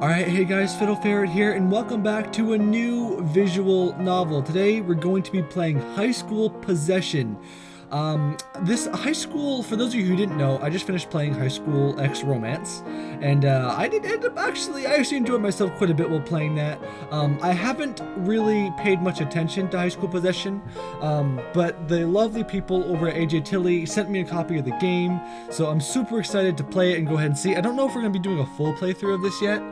Alright, hey guys, Fiddle Ferret here, and welcome back to a new visual novel. Today we're going to be playing High School Possession. This High School, for those of you who didn't know, I just finished playing High School X Romance, and I did end up I actually enjoyed myself quite a bit while playing that. I haven't really paid much attention to High School Possession, but the lovely people over at AJTilly sent me a copy of the game, so I'm super excited to play it and go ahead and see. I don't know if we're going to be doing a full playthrough of this yet,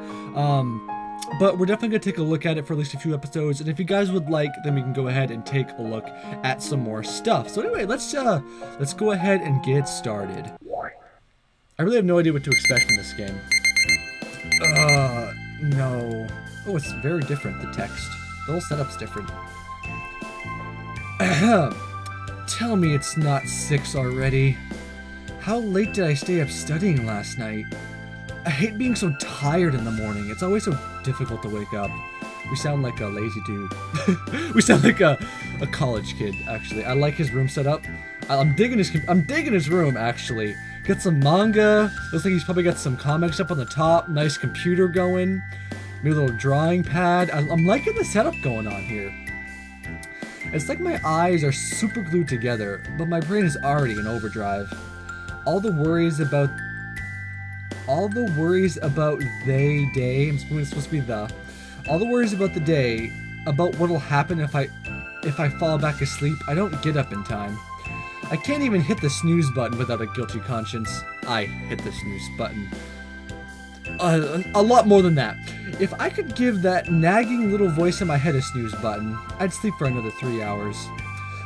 but we're definitely going to take a look at it for at least a few episodes, and if you guys would like, then we can go ahead and take a look at some more stuff. So anyway, let's go ahead and get started. I really have no idea what to expect from this game. No. Oh, it's very different, the text. The whole setup's different. Tell me it's not 6 already. How late did I stay up studying last night? I hate being so tired in the morning. It's always so difficult to wake up. We sound like a lazy dude. We sound like a college kid, actually. I like his room setup. I'm digging his room, actually. Got some manga. Looks like he's probably got some comics up on the top. Nice computer going. Maybe a little drawing pad. I'm liking the setup going on here. It's like my eyes are super glued together, but my brain is already in overdrive. All the worries about the day, I'm supposed to be the. All the worries about the day, about what'll happen if I fall back asleep, I don't get up in time. I can't even hit the snooze button without a guilty conscience. I hit the snooze button. A lot more than that. If I could give that nagging little voice in my head a snooze button, I'd sleep for another 3 hours.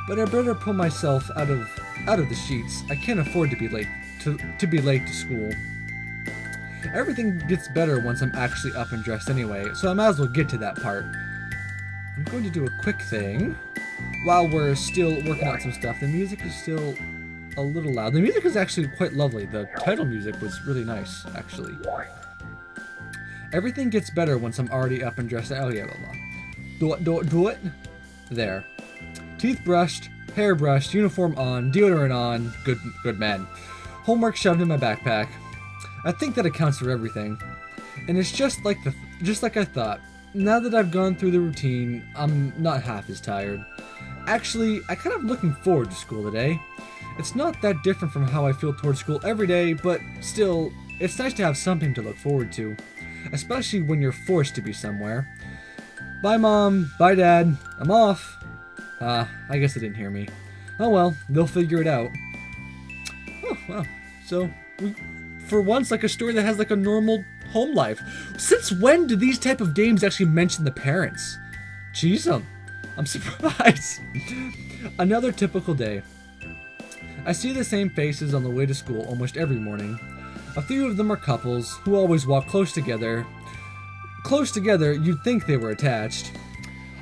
But I'd better pull myself out of the sheets. I can't afford to be late to school. Everything gets better once I'm actually up and dressed anyway, so I might as well get to that part. I'm going to do a quick thing. While we're still working out some stuff, the music is still a little loud. The music is actually quite lovely. The title music was really nice, actually. Everything gets better once I'm already up and dressed. Oh yeah, blah blah. Do it. There. Teeth brushed, hair brushed, uniform on, deodorant on. Good man. Homework shoved in my backpack. I think that accounts for everything. And it's just like I thought. Now that I've gone through the routine, I'm not half as tired. Actually, I kind of looking forward to school today. It's not that different from how I feel towards school every day, but still, it's nice to have something to look forward to. Especially when you're forced to be somewhere. Bye Mom, bye Dad, I'm off. I guess they didn't hear me. Oh well, they'll figure it out. Oh, wow. So, for once, like a story that has like a normal home life. Since when do these type of games actually mention the parents? Jeez, I'm surprised. Another typical day. I see the same faces on the way to school almost every morning. A few of them are couples who always walk close together. Close together, you'd think they were attached.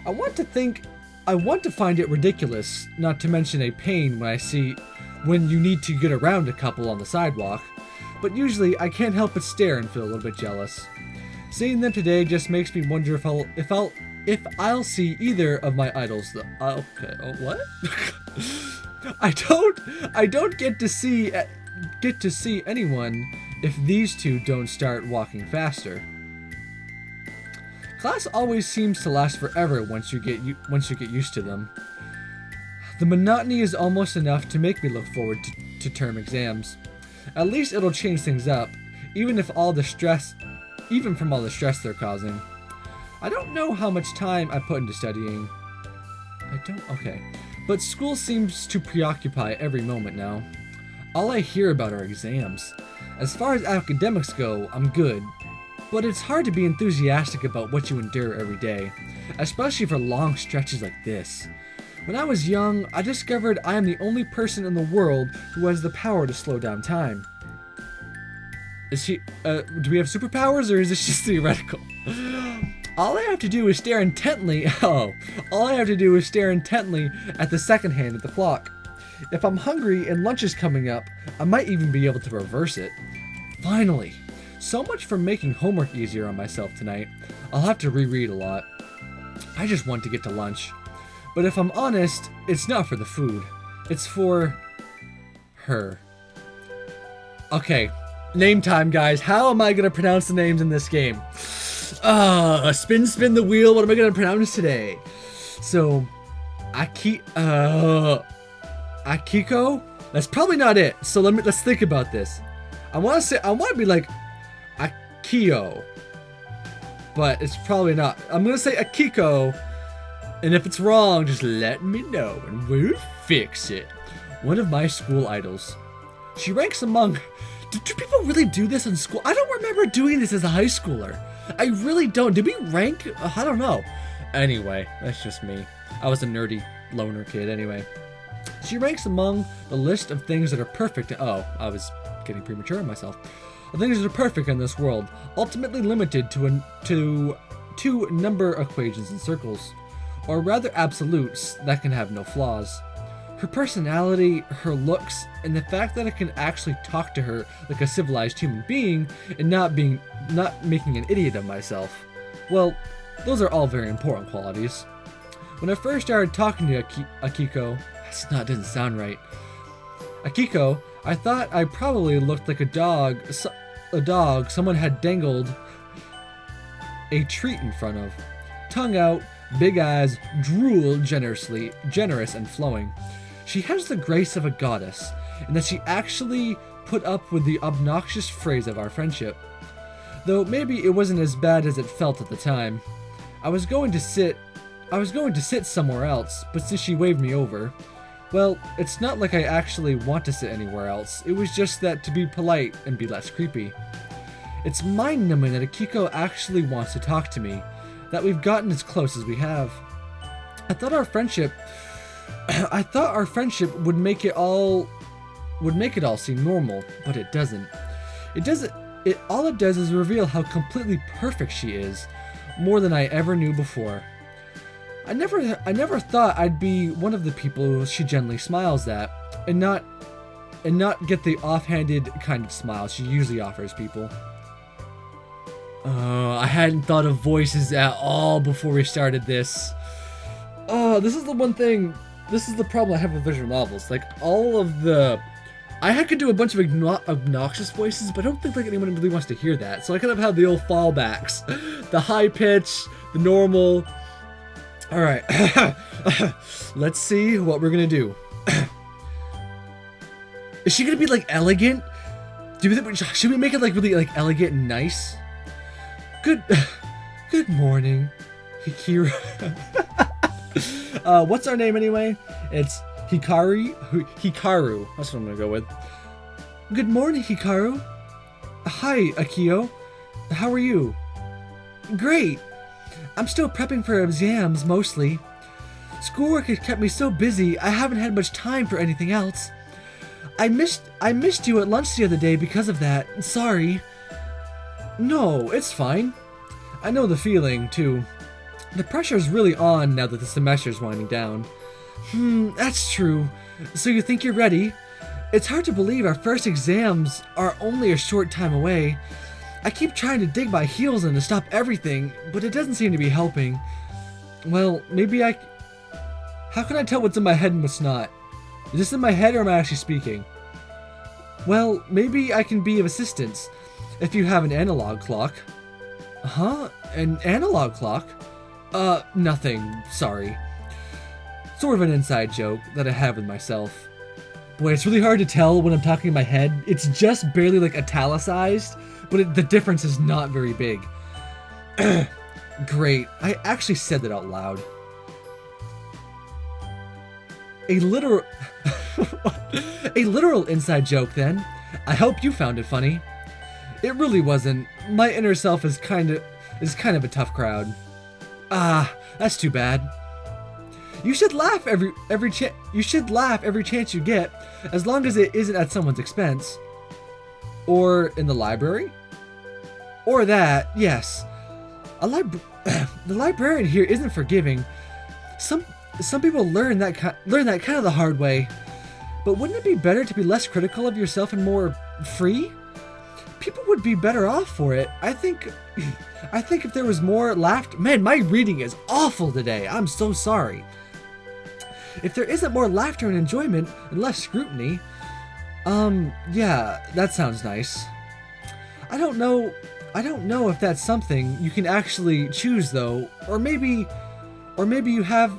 I want to find it ridiculous, not to mention a pain when you need to get around a couple on the sidewalk. But usually I can't help but stare and feel a little bit jealous. Seeing them today just makes me wonder if I'll see either of my idols. Okay. Oh, what? I don't get to see anyone if these two don't start walking faster. Class always seems to last forever once you get used to them. The monotony is almost enough to make me look forward to term exams. At least it'll change things up, even from all the stress they're causing. I don't know how much time I put into studying. Okay. But school seems to preoccupy every moment now. All I hear about are exams. As far as academics go, I'm good. But it's hard to be enthusiastic about what you endure every day, especially for long stretches like this. When I was young, I discovered I am the only person in the world who has the power to slow down time. Do we have superpowers, or is this just theoretical? All I have to do is stare intently at the second hand of the clock. If I'm hungry and lunch is coming up, I might even be able to reverse it. Finally! So much for making homework easier on myself tonight. I'll have to reread a lot. I just want to get to lunch. But if I'm honest, it's not for the food. It's for her. Okay, name time, guys. How am I going to pronounce the names in this game? Spin the wheel. What am I gonna pronounce today? So, Akiko? That's probably not it. So let's think about this. I want to be like Akio, but it's probably not. I'm gonna say Akiko, and if it's wrong, just let me know and we'll fix it. One of my school idols. She ranks among. Do people really do this in school? I don't remember doing this as a high schooler. I really don't. Did we rank? I don't know. Anyway, that's just me. I was a nerdy loner kid anyway. She ranks among the list of things that are perfect. Oh, I was getting premature on myself. The things that are perfect in this world, ultimately limited to number equations and circles, or rather absolutes that can have no flaws. Her personality, her looks, and the fact that I can actually talk to her like a civilized human being and not making an idiot of myself. Well, those are all very important qualities. When I first started talking to Akiko, doesn't sound right. Akiko, I thought I probably looked like a dog someone had dangled a treat in front of. Tongue out, big eyes, drool generous and flowing. She has the grace of a goddess, and that she actually put up with the obnoxious phrase of our friendship. Though maybe it wasn't as bad as it felt at the time. I was going to sit somewhere else, but since she waved me over, well, it's not like I actually want to sit anywhere else. It was just that to be polite and be less creepy. It's mind-numbing that Akiko actually wants to talk to me, that we've gotten as close as we have. I thought our friendship would make it all seem normal, but it doesn't. All it does is reveal how completely perfect she is, more than I ever knew before. I never thought I'd be one of the people she gently smiles at, and not get the offhanded kind of smile she usually offers people. I hadn't thought of voices at all before we started this. This is the one thing. This is the problem I have with visual novels. Like I could do a bunch of obnoxious voices, but I don't think like anyone really wants to hear that. So I kind of have the old fallbacks, the high pitch, the normal. All right, let's see what we're gonna do. Is she gonna be like elegant? Should we make it like really like elegant and nice? Good morning, Hikaru. What's our name anyway? It's Hikaru. That's what I'm gonna go with. Good morning, Hikaru. Hi, Akio. How are you? Great. I'm still prepping for exams, mostly. Schoolwork has kept me so busy, I haven't had much time for anything else. I missed you at lunch the other day because of that. Sorry. No, it's fine. I know the feeling, too. The pressure's really on now that the semester's winding down. That's true. So you think you're ready? It's hard to believe our first exams are only a short time away. I keep trying to dig my heels in to stop everything, but it doesn't seem to be helping. Well, how can I tell what's in my head and what's not? Is this in my head or am I actually speaking? Well, maybe I can be of assistance if you have an analog clock. Huh? An analog clock? Nothing. Sorry. Sort of an inside joke that I have with myself. Boy, it's really hard to tell when I'm talking in my head. It's just barely like italicized, but the difference is not very big. Great. I actually said that out loud. A literal inside joke then. I hope you found it funny. It really wasn't. My inner self is kind of a tough crowd. Ah, that's too bad. You should laugh every chance you get, as long as it isn't at someone's expense. Or in the library? Or that, yes. The librarian here isn't forgiving. Some people learn that kind of the hard way. But wouldn't it be better to be less critical of yourself and more free? People would be better off for it. I think if there was more laughter. Man, my reading is awful today. I'm so sorry. If there isn't more laughter and enjoyment and less scrutiny, yeah, that sounds nice. I don't know I don't know if that's something you can actually choose though, or maybe you have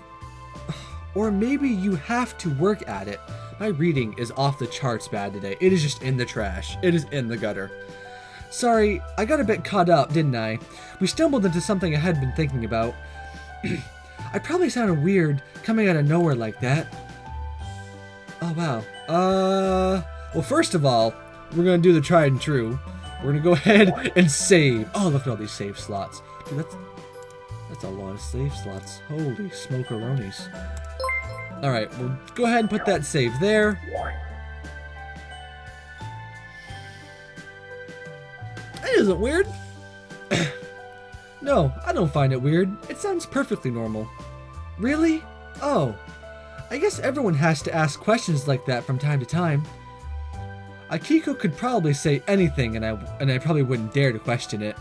to work at it. My reading is off the charts bad today. It is just in the trash. It is in the gutter. Sorry, I got a bit caught up, didn't I? We stumbled into something I had been thinking about. I probably sounded weird coming out of nowhere like that. Oh wow. Well, first of all, we're gonna do the tried and true. We're gonna go ahead and save. Oh, look at all these save slots. Dude, that's a lot of save slots. Holy smokeronies. Alright, we'll go ahead and put that save there. It isn't weird. No, I don't find it weird. It sounds perfectly normal. Really? Oh. I guess everyone has to ask questions like that from time to time. Akiko could probably say anything and I probably wouldn't dare to question it.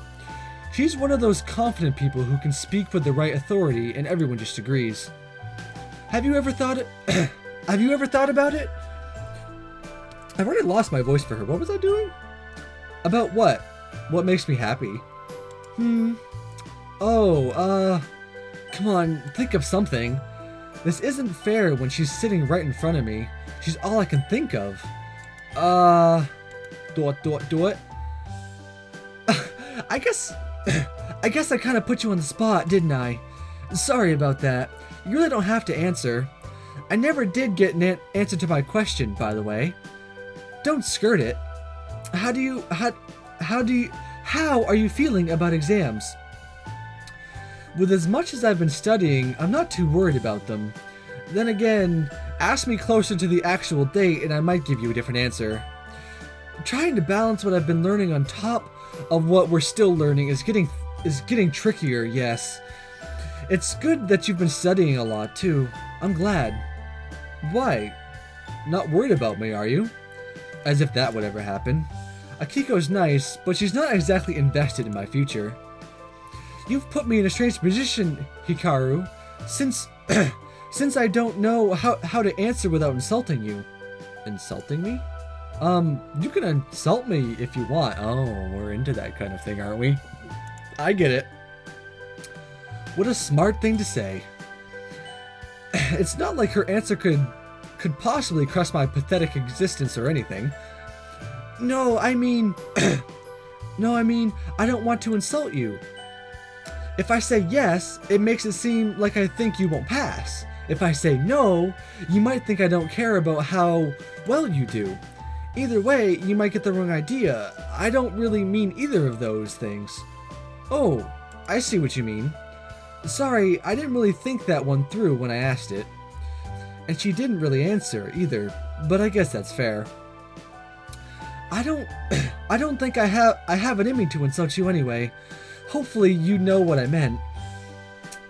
She's one of those confident people who can speak with the right authority and everyone just agrees. Have you ever thought about it? I've already lost my voice for her. What was I doing? About what? What makes me happy? Oh, come on, think of something. This isn't fair when she's sitting right in front of me. She's all I can think of. Do it. I guess I kind of put you on the spot, didn't I? Sorry about that. You really don't have to answer. I never did get an answer to my question, by the way. Don't skirt it. How are you feeling about exams? With as much as I've been studying, I'm not too worried about them. Then again, ask me closer to the actual date and I might give you a different answer. Trying to balance what I've been learning on top of what we're still learning is getting trickier, yes. It's good that you've been studying a lot too. I'm glad. Why? Not worried about me, are you? As if that would ever happen. Akiko's nice, but she's not exactly invested in my future. You've put me in a strange position, Hikaru, since I don't know how to answer without insulting you. Insulting me? You can insult me if you want. Oh, we're into that kind of thing, aren't we? I get it. What a smart thing to say. It's not like her answer could possibly crush my pathetic existence or anything. No, I mean, I don't want to insult you. If I say yes, it makes it seem like I think you won't pass. If I say no, you might think I don't care about how well you do. Either way, you might get the wrong idea. I don't really mean either of those things. Oh, I see what you mean. Sorry, I didn't really think that one through when I asked it. And she didn't really answer either, but I guess that's fair. I don't think I have it in me to insult you anyway. Hopefully you know what I meant.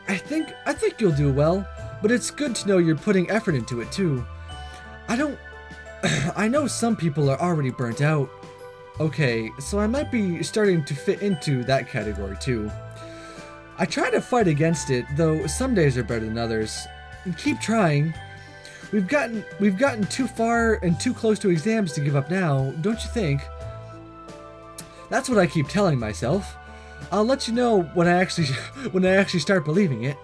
I think you'll do well, but it's good to know you're putting effort into it too. I know some people are already burnt out. Okay, so I might be starting to fit into that category too. I try to fight against it, though some days are better than others. And keep trying. We've gotten too far and too close to exams to give up now, don't you think? That's what I keep telling myself. I'll let you know when I actually start believing it.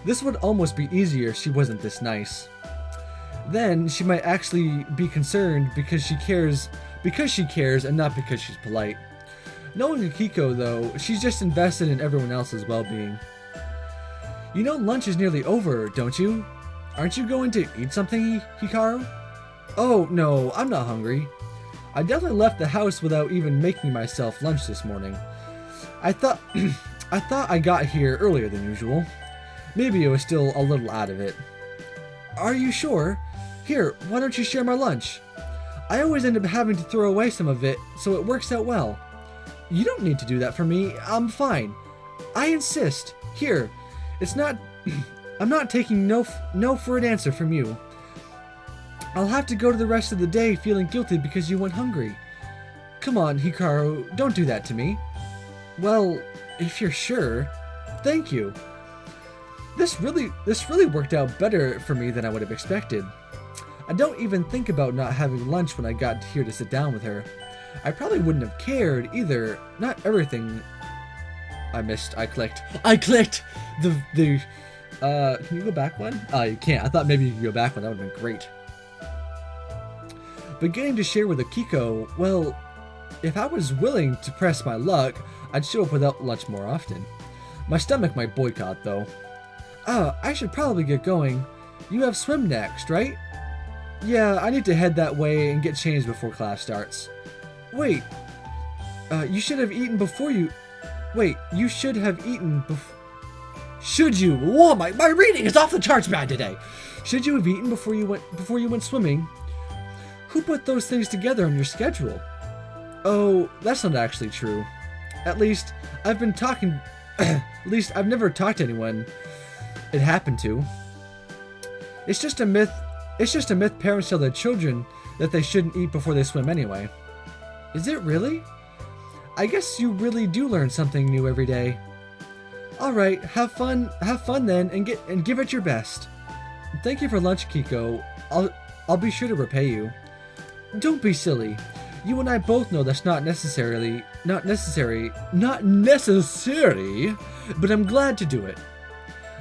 This would almost be easier if she wasn't this nice. Then she might actually be concerned because she cares and not because she's polite. Knowing Akiko, though, she's just invested in everyone else's well-being. You know lunch is nearly over, don't you? Aren't you going to eat something, Hikaru? Oh, no, I'm not hungry. I definitely left the house without even making myself lunch this morning. I thought I got here earlier than usual. Maybe I was still a little out of it. Are you sure? Here, why don't you share my lunch? I always end up having to throw away some of it, so it works out well. You don't need to do that for me. I'm fine. I insist. Here, it's not... I'm not taking no for an answer from you. I'll have to go to the rest of the day feeling guilty because you went hungry. Come on, Hikaru, don't do that to me. Well, if you're sure, thank you. This really worked out better for me than I would have expected. I don't even think about not having lunch when I got here to sit down with her. I probably wouldn't have cared either. Not everything I missed. I clicked. Can you go back one? You can't. I thought maybe you could go back one. That would have been great. But getting to share with Akiko, well, if I was willing to press my luck, I'd show up without lunch more often. My stomach might boycott, though. I should probably get going. You have swim next, right? Yeah, I need to head that way and get changed before class starts. Wait, you should have eaten before you... Wait, you should have eaten before... Should you? Whoa, my reading is off the charts bad today. Should you have eaten before you went swimming? Who put those things together on your schedule? Oh, that's not actually true. At least, I've been talking... At least, I've never talked to anyone it happened to. It's just a myth parents tell their children that they shouldn't eat before they swim anyway. Is it really? I guess you really do learn something new every day. Alright, have fun then, and give it your best. Thank you for lunch, Kiko. I'll be sure to repay you. Don't be silly. You and I both know that's not necessary, but I'm glad to do it.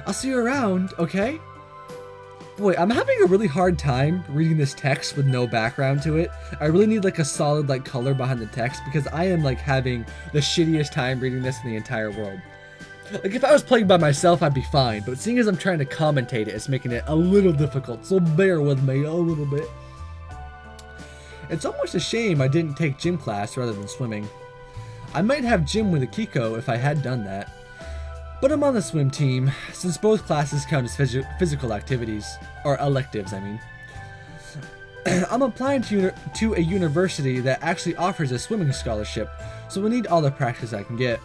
I'll see you around, okay? Boy, I'm having a really hard time reading this text with no background to it. I really need like a solid like color behind the text because I am like having the shittiest time reading this in the entire world. Like if I was playing by myself, I'd be fine, but seeing as I'm trying to commentate it, it's making it a little difficult, so bear with me a little bit. It's almost a shame I didn't take gym class rather than swimming. I might have gym with Akiko if I had done that. But I'm on the swim team, since both classes count as physical activities, or electives, I mean. I'm applying to a university that actually offers a swimming scholarship, so I need all the practice I can get.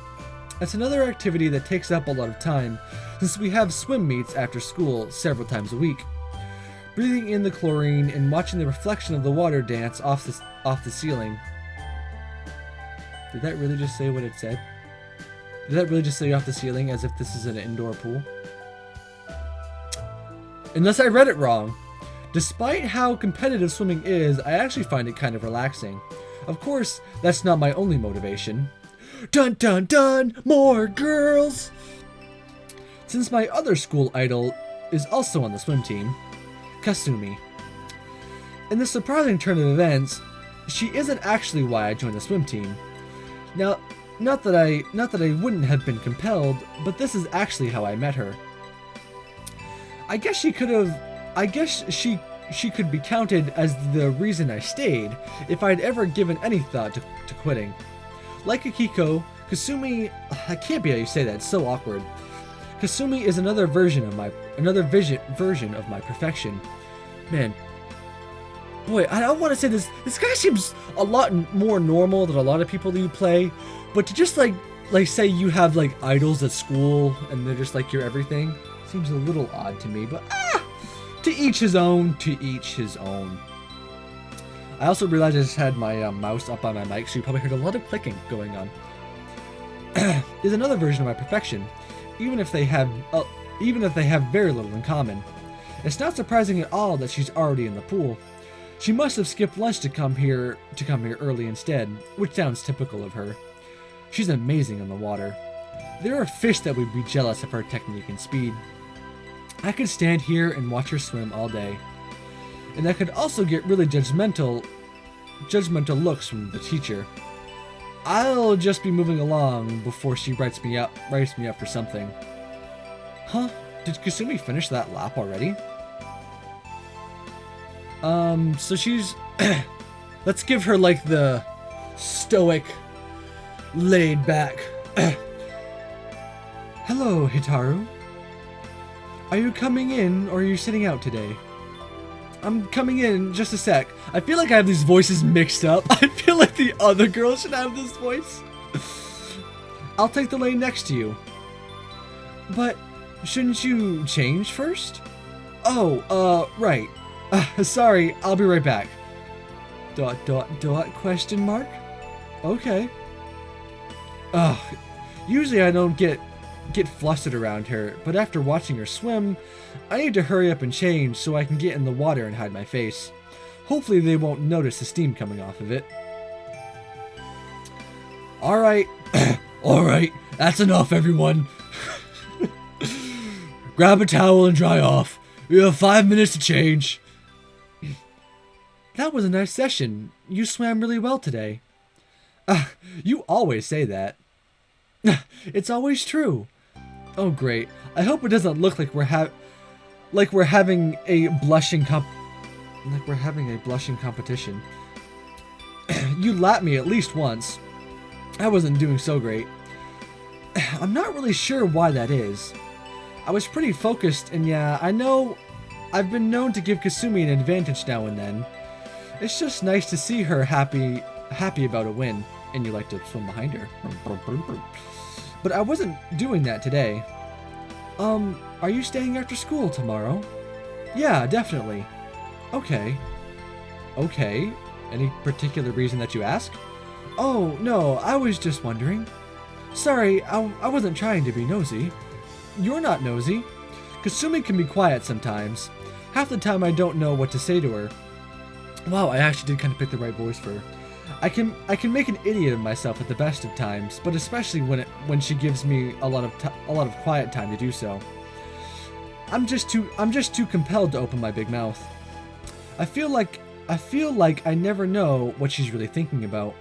It's another activity that takes up a lot of time, since we have swim meets after school several times a week. Breathing in the chlorine and watching the reflection of the water dance off the ceiling. Did that really just say what it said? Did that really just say off the ceiling as if this is an indoor pool? Unless I read it wrong. Despite how competitive swimming is, I actually find it kind of relaxing. Of course, that's not my only motivation. Dun dun dun! More girls! Since my other school idol is also on the swim team, Kasumi. In this surprising turn of events, she isn't actually why I joined the swim team. Now, not that I wouldn't have been compelled, but this is actually how I met her. I guess she could be counted as the reason I stayed if I'd ever given any thought to quitting. Like Akiko, Kasumi, I can't be how you say that, it's so awkward. Kasumi is another version of my perfection. Man, boy, I don't want to say this. This guy seems a lot more normal than a lot of people that you play, but to just like say you have like idols at school and they're just like your everything seems a little odd to me. But to each his own. To each his own. I also realized I just had my mouse up on my mic, so you probably heard a lot of clicking going on. Is another version of my perfection, even if they have very little in common. It's not surprising at all that she's already in the pool. She must have skipped lunch to come here early instead, which sounds typical of her. She's amazing in the water. There are fish that would be jealous of her technique and speed. I could stand here and watch her swim all day. And I could also get really judgmental looks from the teacher. I'll just be moving along before she writes me up for something. Huh? Did Kasumi finish that lap already? So she's... Let's give her like the stoic, laid back. Hello, Hitaru. Are you coming in or are you sitting out today? I'm coming in just a sec. I feel like I have these voices mixed up. I feel like the other girl should have this voice. I'll take the lane next to you. But shouldn't you change first? Oh, right. Sorry, I'll be right back. ... question mark? Okay. Usually I don't get flustered around her, but after watching her swim, I need to hurry up and change so I can get in the water and hide my face. Hopefully they won't notice the steam coming off of it. Alright, alright, that's enough, everyone. Grab a towel and dry off. You have 5 minutes to change. That was a nice session. You swam really well today. You always say that. It's always true. Oh great. I hope it doesn't look like we're having a blushing competition. You lapped me at least once. I wasn't doing so great. I'm not really sure why that is. I was pretty focused, and yeah, I know I've been known to give Kasumi an advantage now and then. It's just nice to see her happy about a win, and you like to swim behind her. But I wasn't doing that today. Are you staying after school tomorrow? Yeah, definitely. Okay. Okay. Any particular reason that you ask? Oh, no, I was just wondering. Sorry, I wasn't trying to be nosy. You're not nosy. Kasumi can be quiet sometimes. Half the time I don't know what to say to her. Wow, I actually did kind of pick the right voice for her. I can make an idiot of myself at the best of times, but especially when she gives me a lot of quiet time to do so. I'm just too compelled to open my big mouth. I feel like I never know what she's really thinking about.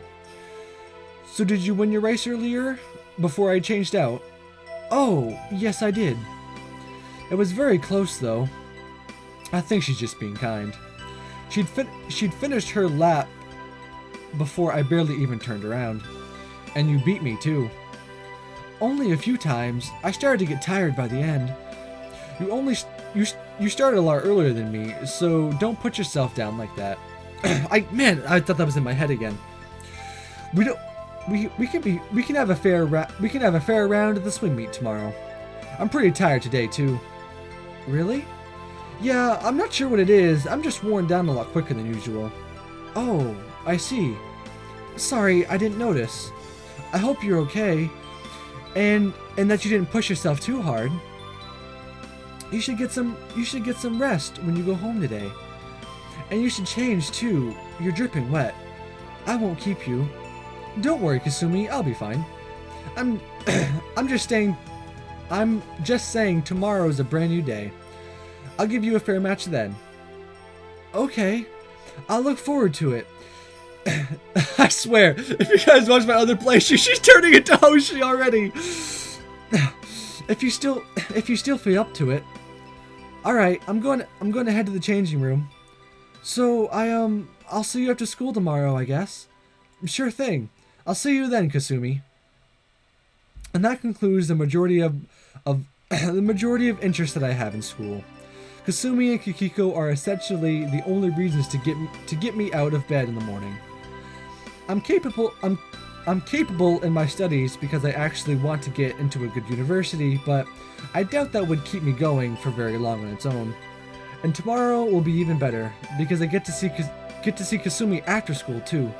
So did you win your race earlier, before I changed out? Oh, yes I did. It was very close though. I think she's just being kind. She'd finished her lap before I barely even turned around. And you beat me too. Only a few times. I started to get tired by the end. You started a lot earlier than me, so don't put yourself down like that. I thought that was in my head again. We can have a fair round at the swim meet tomorrow. I'm pretty tired today too. Really? Yeah, I'm not sure what it is. I'm just worn down a lot quicker than usual. Oh, I see. Sorry, I didn't notice. I hope you're okay, and that you didn't push yourself too hard. You should get some rest when you go home today. And you should change too. You're dripping wet. I won't keep you. Don't worry, Kasumi, I'll be fine. I'm just saying tomorrow's a brand new day. I'll give you a fair match then. Okay. I'll look forward to it. I swear, if you guys watch my other playthrough, she's turning into Hoshi already. If you still feel up to it. Alright, I'm going to head to the changing room. So I'll see you after school tomorrow, I guess. Sure thing. I'll see you then, Kasumi. And that concludes the majority of interests that I have in school. Kasumi and Kikiko are essentially the only reasons to get me out of bed in the morning. I'm capable in my studies because I actually want to get into a good university, but I doubt that would keep me going for very long on its own. And tomorrow will be even better because I get to see Kasumi after school too.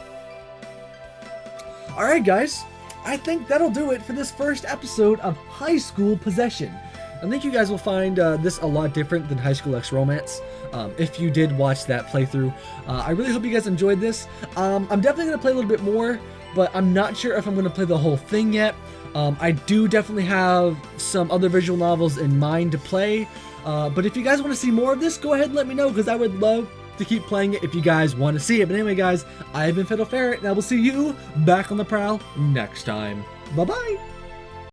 Alright guys, I think that'll do it for this first episode of High School Possession. I think you guys will find this a lot different than High School X Romance. If you did watch that playthrough, I really hope you guys enjoyed this. I'm definitely going to play a little bit more, but I'm not sure if I'm going to play the whole thing yet. I do definitely have some other visual novels in mind to play, but if you guys want to see more of this, go ahead and let me know, because I would love to keep playing it if you guys want to see it. But anyway guys, I've been Fiddle Ferret, and I will see you back on the prowl next time. Bye bye!